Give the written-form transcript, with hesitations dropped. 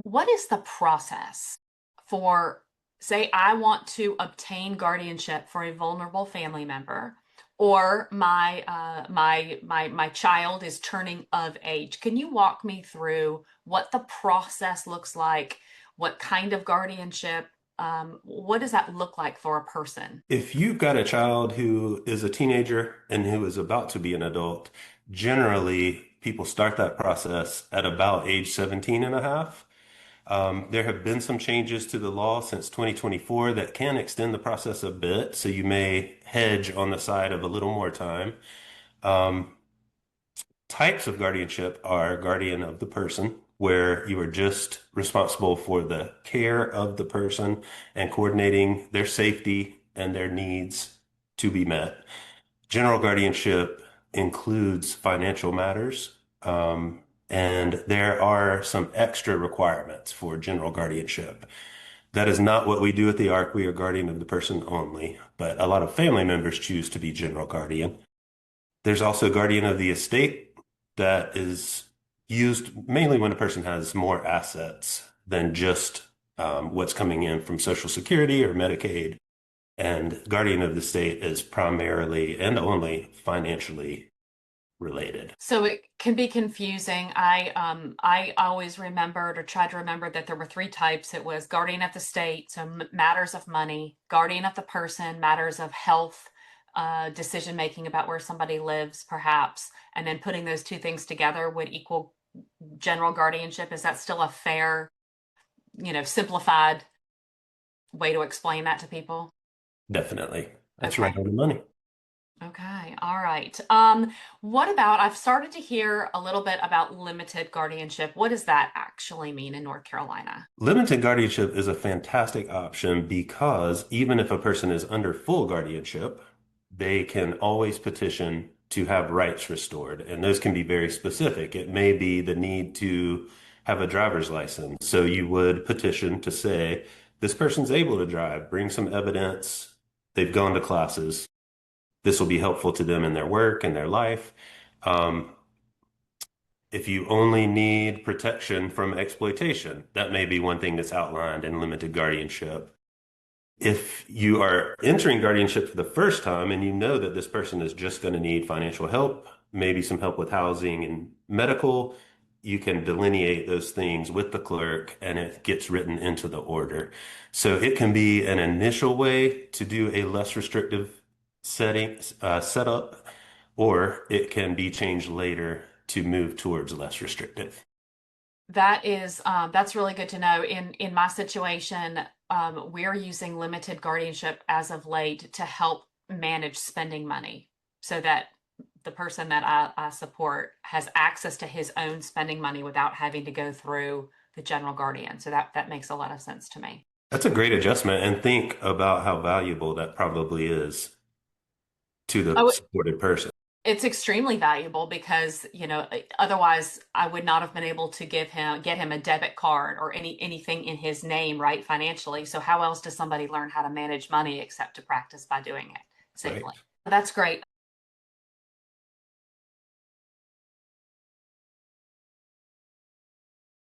what is the process for, say, I want to obtain guardianship for a vulnerable family member, or my child is turning of age? Can you walk me through what the process looks like? What kind of guardianship? What does that look like for a person? If you've got a child who is a teenager and who is about to be an adult, generally people start that process at about age 17 and a half. There have been some changes to the law since 2024 that can extend the process a bit, so you may hedge on the side of a little more time. Um, Types of guardianship are guardian of the person, where you are just responsible for the care of the person and coordinating their safety and their needs to be met. General guardianship includes financial matters, and there are some extra requirements for general guardianship. That is not what we do at the ARC. We are guardian of the person only, but a lot of family members choose to be general guardian. There's also guardian of the estate that is used mainly when a person has more assets than just what's coming in from Social Security or Medicaid. And guardian of the state is primarily and only financially related. So it can be confusing. I always remembered or tried to remember that there were three types. It was guardian of the state, so matters of money; guardian of the person, matters of health, decision making about where somebody lives, perhaps, and then putting those two things together would equal general guardianship. Is that still a fair, simplified way to explain that to people? Definitely. That's right Okay. on the money. Okay, all right. What about, I've started to hear a little bit about limited guardianship. What does that actually mean in North Carolina? Limited guardianship is a fantastic option because even if a person is under full guardianship, they can always petition to have rights restored. And those can be very specific. It may be the need to have a driver's license. So you would petition to say, this person's able to drive, bring some evidence, they've gone to classes. This will be helpful to them in their work and their life. Um, if you only need protection from exploitation, that may be one thing that's outlined in limited guardianship. If you are entering guardianship for the first time and you know that this person is just going to need financial help, maybe some help with housing and medical, you can delineate those things with the clerk and it gets written into the order. So it can be an initial way to do a less restrictive setup, or it can be changed later to move towards less restrictive. That's really good to know. In my situation, we're using limited guardianship as of late to help manage spending money so that the person that I support has access to his own spending money without having to go through the general guardian. So that makes a lot of sense to me. That's a great adjustment, and think about how valuable that probably is to the Oh, supported person. it's extremely valuable because, otherwise I would not have been able to get him a debit card or anything in his name, right, financially. So how else does somebody learn how to manage money except to practice by doing it Right. safely? That's great.